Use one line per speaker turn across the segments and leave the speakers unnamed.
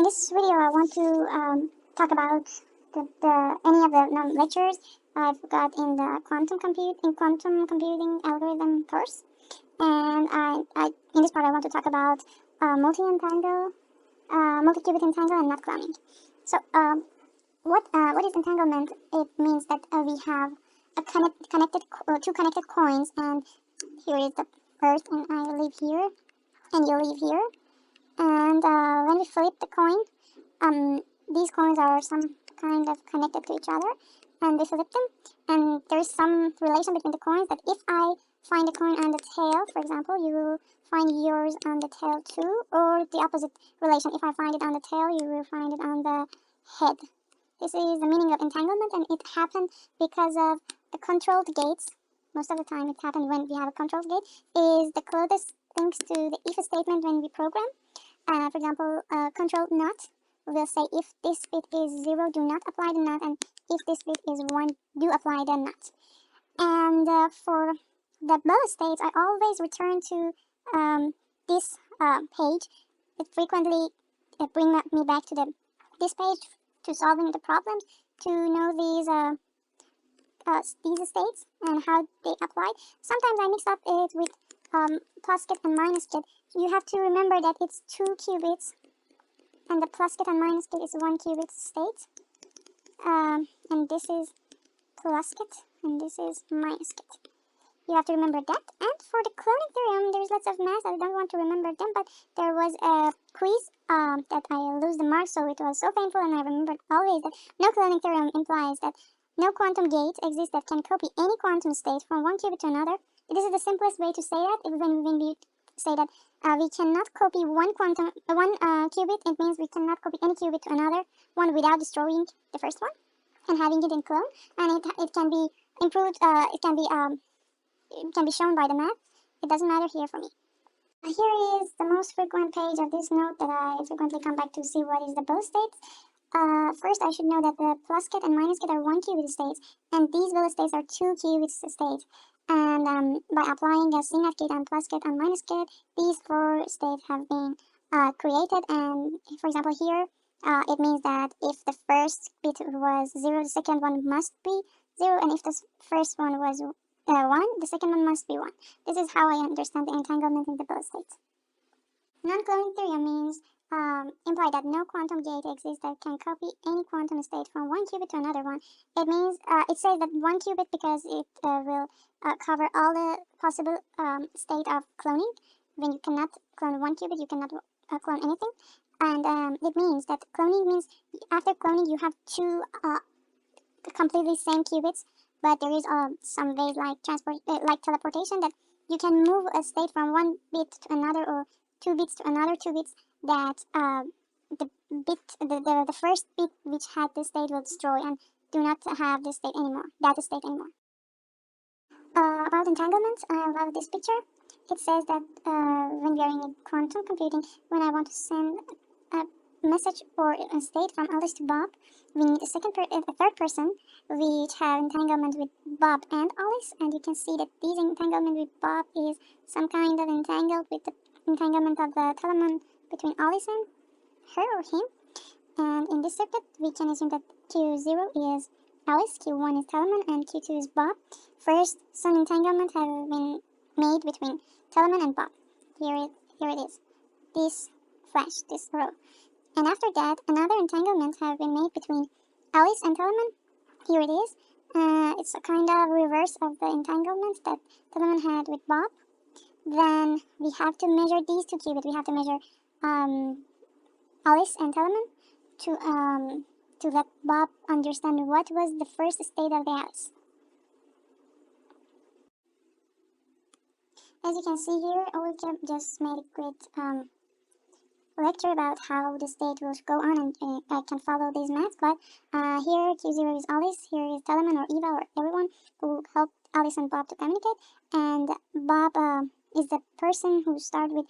In this video, I want to talk about any of the lectures I've got in the quantum computing algorithm course, and in this part I want to talk about multi-qubit entangle and not cloning. So, what is entanglement? It means that we have two connected coins, and here is the Earth, and I live here, and you live here. And when we flip the coin, these coins are some kind of connected to each other, and we flip them, and there is some relation between the coins that if I find a coin on the tail, for example, you will find yours on the tail too, or the opposite relation. If I find it on the tail, you will find it on the head. This is the meaning of entanglement, and it happened because of the controlled gates. Most of the time it happens when we have a controlled gate, is the closest things to the if statement when we program. For example, control not will say if this bit is 0, do not apply the not, and if this bit is 1, do apply the not. And for the Bell states, I always return to this page. It frequently brings me back to this page to solving the problems, to know these states and how they apply. Sometimes I mix up it with plus gate and minus gate. You have to remember that it's 2 qubits, and the plus gate and minus gate is 1 qubit state, and this is plus gate and this is minus gate. You have to remember that. And for the cloning theorem, there's lots of math. I don't want to remember them, but there was a quiz that I lose the marks, so it was so painful, and I remembered always that no cloning theorem implies that no quantum gate exists that can copy any quantum state from one qubit to another. This is the simplest way to say that. When we say that we cannot copy one qubit, it means we cannot copy any qubit to another one without destroying the first one and having it in clone. And it can be improved. It can be shown by the math. It doesn't matter here for me. Here is the most frequent page of this note that I frequently come back to see what is the Bell states. First, I should know that the plus gate and minus gate are 1 qubit states, and these Bell states are 2 qubit states. And by applying a CNAT gate and plus gate and minus gate, these 4 states have been created. And for example, here it means that if the first bit was 0, the second one must be 0, and if the first one was 1, the second one must be 1. This is how I understand the entanglement in the Bell states. Non-cloning theorem means imply that no quantum gate exists that can copy any quantum state from one qubit to another one. It means it says that 1 qubit because it will cover all the possible state of cloning. When you cannot clone 1 qubit, you cannot clone anything. And it means that cloning means after cloning you have 2 completely same qubits, but there is some ways like teleportation, that you can move a state from 1 bit to another, or 2 bits to another 2 bits, that the first bit which had this state will destroy and do not have this state anymore, data state anymore. About entanglement, I love this picture. It says that when we are in quantum computing, when I want to send a message or a state from Alice to Bob, we need a third person which have entanglement with Bob and Alice, and you can see that this entanglement with Bob is some kind of entangled with the entanglement of the telement between Alice and her or him. And in this circuit, we can assume that Q0 is Alice, Q1 is Telemann, and Q2 is Bob. First, some entanglement have been made between Telemann and Bob. Here it is. This flash, this row. And after that, another entanglement have been made between Alice and Telemann. Here it is. It's a kind of reverse of the entanglement that Telemann had with Bob. Then we have to measure these 2 qubits. We have to measure Alice and Telemann to let Bob understand what was the first state of the Alice. As you can see here, Uvic just made a great lecture about how the state will go on, and I can follow these maths. But here Q0 is Alice, here is Telemann or Eva or everyone who helped Alice and Bob to communicate, and Bob is the person who started with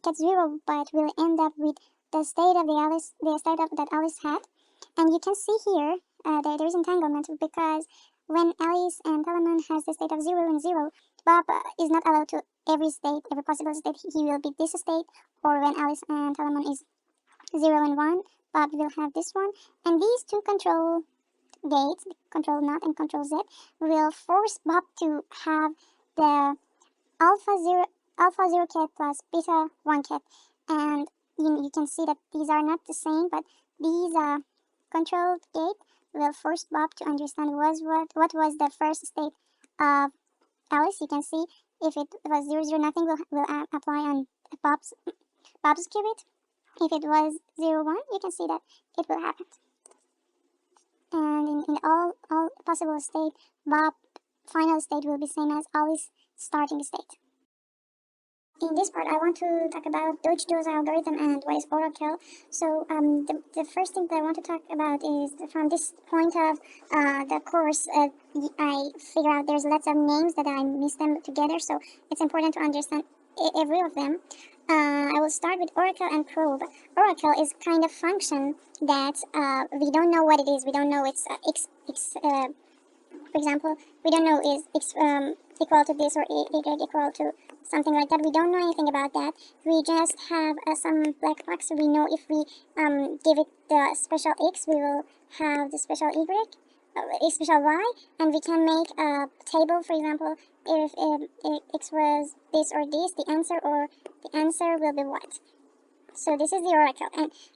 Q0 but will end up with the state of that Alice had. And you can see here there is entanglement, because when Alice and Telemann has the state of 0 and 0, Bob is not allowed to every possible state. He will be this state, or when Alice and Telemann is 0 and 1, Bob will have this one, and these two control gates, control NOT and control Z, will force Bob to have the alpha 0 ket plus beta 1 ket, and you can see that these are not the same, but these control gate will force Bob to understand what was the first state of Alice. You can see if it was 0 0, nothing will apply on Bob's qubit. If it was 0 1, you can see that it will happen. And in all possible state, Bob's final state will be same as Alice's starting state. In this part, I want to talk about Deutsch-Joza algorithm and what is oracle. So the first thing that I want to talk about is from this point of the course, I figure out there's lots of names that I miss them together, so it's important to understand every of them. I will start with oracle and probe. Oracle is kind of function that we don't know what it is. We don't know it's for example, we don't know is x equal to this or y equal to something like that. We don't know anything about that. We just have some black box. We know if we give it the special x, we will have the special y, special y, and we can make a table. For example, if x was this or this, the answer will be what. So this is the oracle,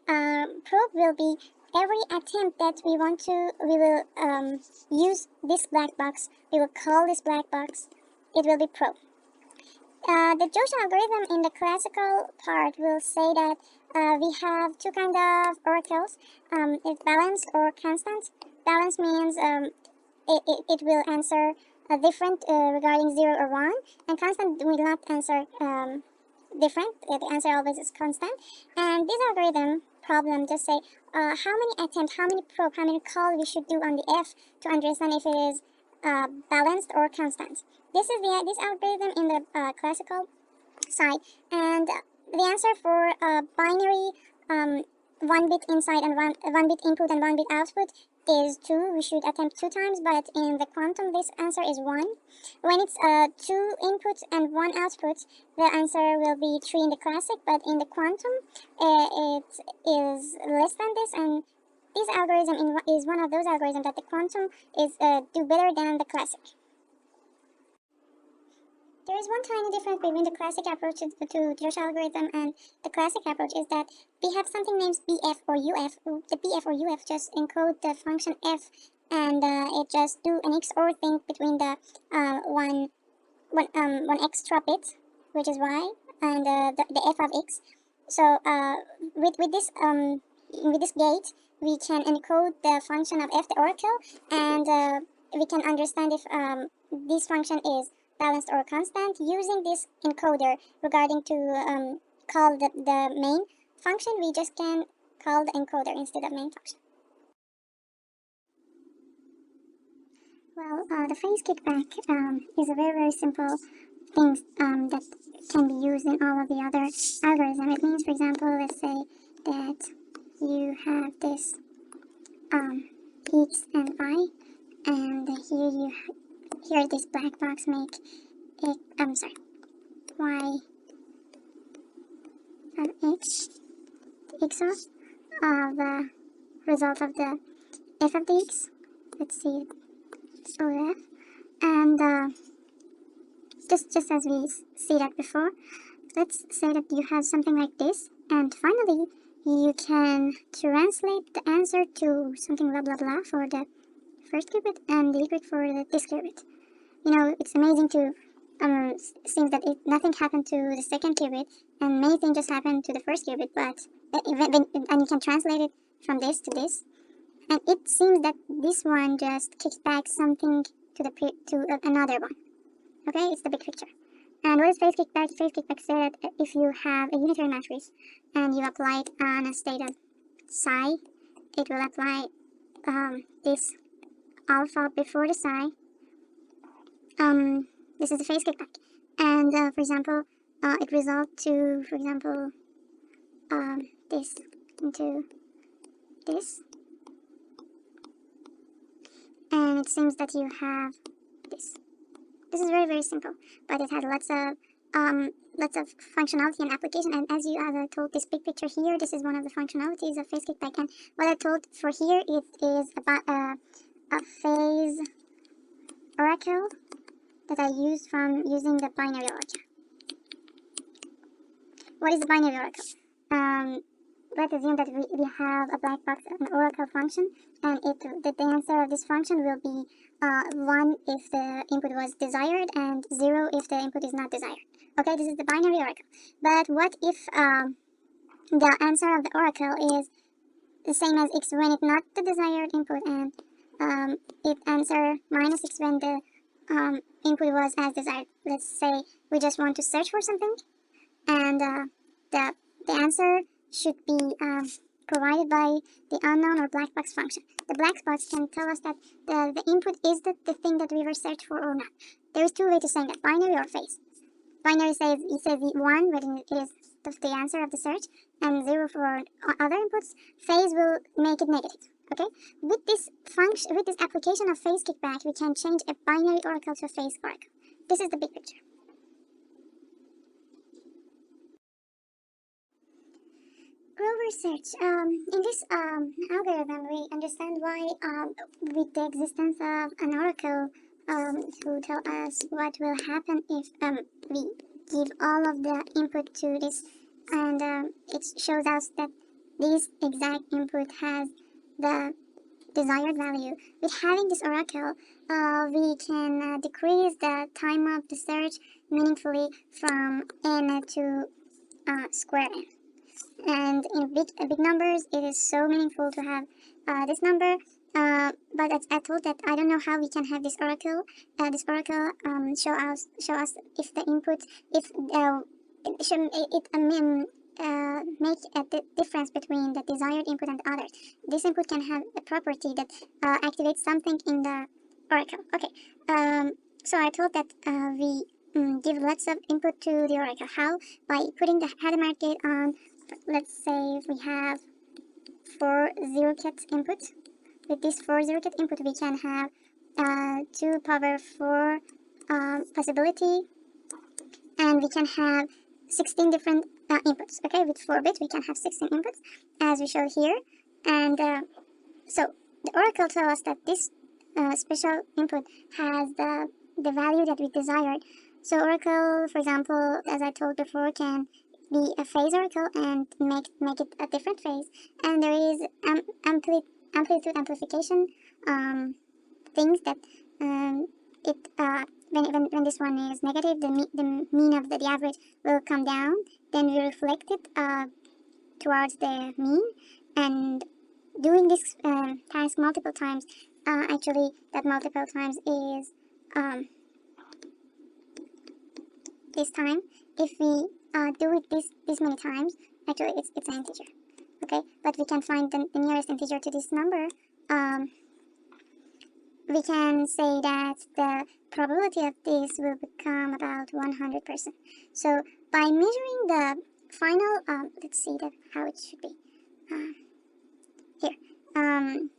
and probe will be every attempt that we want to, we will use this black box, we will call this black box, it will be probe. The Joza algorithm in the classical part will say that we have two kind of oracles. It's balanced or constant. Balanced means it will answer different regarding 0 or 1, and constant will not answer different. The answer always is constant. And this algorithm problem just say how many attempts, how many probe, how many call we should do on the F to understand if it is balanced or constant. This is this algorithm in the classical side, and the answer for binary 1 bit inside and 1 bit input and 1 bit output is 2. We should attempt 2 times, but in the quantum this answer is 1. When it's 2 inputs and 1 output, the answer will be 3 in the classic, but in the quantum it is less than this, and this algorithm is one of those algorithms that the quantum is do better than the classic. There is one tiny difference between the classic approach to Joza algorithm and the classic approach is that we have something named BF or UF. The BF or UF just encode the function f, and it just do an XOR thing between the one extra bit, which is y, and the f of x. So with this gate, we can encode the function of f, the oracle, and we can understand if this function is balanced or constant using this encoder. Regarding to call the main function, we just can call the encoder instead of main function. Well, the phase kickback is a very simple thing that can be used in all of the other algorithms. It means, for example, let's say that you have this x and y, and here this black box make it, y and x, the XOR of the result of the f of the x. Let's see, it's OF, and just as we see that before, let's say that you have something like this, and finally you can translate the answer to something blah blah blah for the first qubit and the qubit for this qubit. You know, it's amazing to seems that nothing happened to the second qubit and many things just happened to the first qubit, but and you can translate it from this to this, and it seems that this one just kicks back something to another one. Okay, it's the big picture. And what is phase kickback? Phase kickback said that if you have a unitary matrix and you apply it on a state of psi, it will apply this alpha before the psi. This is the phase kickback, and for example, it results to, for example, this into this, and it seems that you have this. This is very simple, but it has lots of lots of functionality and application. And as I told, this big picture here, this is one of the functionalities of phase kickback. And what I told for here, it is about a phase oracle that I used from using the binary oracle. What is the binary oracle? Let's assume that we have a black box, an oracle function, and the answer of this function will be 1 if the input was desired and 0 if the input is not desired. Okay, this is the binary oracle. But what if the answer of the oracle is the same as x when it's not the desired input, and it answer minus x when the input was as desired? Let's say we just want to search for something, and the answer should be provided by the unknown or black box function. The black box can tell us that the input is the thing that we were searching for or not. There is two ways to say that, binary or phase. Binary says 1 when it is the answer of the search, and 0 for other inputs. Phase will make it negative. Okay, with this function, with this application of phase kickback, we can change a binary oracle to a phase oracle. This is the big picture. Grover search. In this algorithm, we understand why, with the existence of an oracle to tell us what will happen if we give all of the input to this, and it shows us that this exact input has the desired value. With having this oracle, we can decrease the time of the search meaningfully from n to square n. And in big numbers, it is so meaningful to have this number. But I told that I don't know how we can have this oracle. Show us if the input, if make a difference between the desired input and the others. This input can have a property that activates something in the oracle. Okay. So I told that we give lots of input to the oracle. How? By putting the Hadamard gate on. Let's say we have 4 zero-cat inputs. With this 4 zero-cat input, we can have 2 power 4 possibility, and we can have 16 different inputs. Okay, with 4 bits, we can have 16 inputs, as we show here. And so the oracle tells us that this special input has the value that we desired. So oracle, for example, as I told before, can be a phase oracle and make it a different phase. And there is amplitude amplification things that when this one is negative, the mean of the average will come down. Then we reflect it towards the mean, and doing this task multiple times. Actually, that multiple times is this time. If we do it this many times, actually it's an integer. Okay, but we can find the nearest integer to this number. We can say that the probability of this will become about 100%. So by measuring the final, let's see how it should be.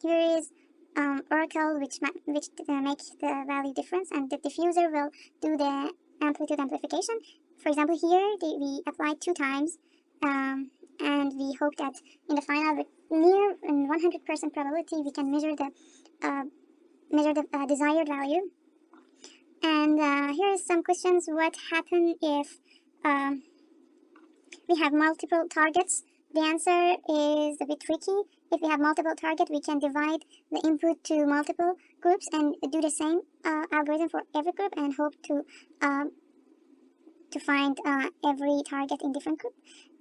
Here is oracle which makes the value difference, and the diffuser will do the amplitude amplification. For example, here we applied 2 times, and we hope that in the final, with near 100% probability, we can measure the desired value. And here is some questions. What happens if we have multiple targets? The answer is a bit tricky. If we have multiple targets, we can divide the input to multiple groups and do the same algorithm for every group, and hope to find every target in different group.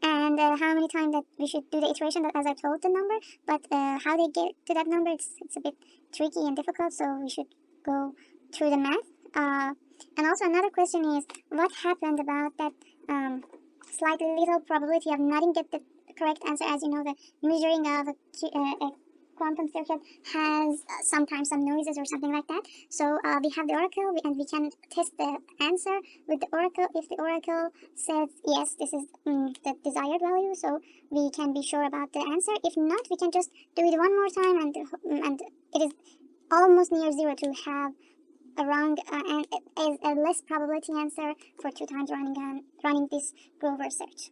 And how many times that we should do the iteration, that as I told the number, but how they get to that number, it's a bit tricky and difficult, so we should go through the math. And also another question is, what happened about that slightly little probability of not get the correct answer? As you know, the measuring of a quantum circuit has sometimes some noises or something like that. So we have the oracle, and we can test the answer with the oracle. If the oracle says yes, this is the desired value, so we can be sure about the answer. If not, we can just do it one more time, and it is almost near 0 to have a wrong and it is a less probability answer for 2 times running this Grover search.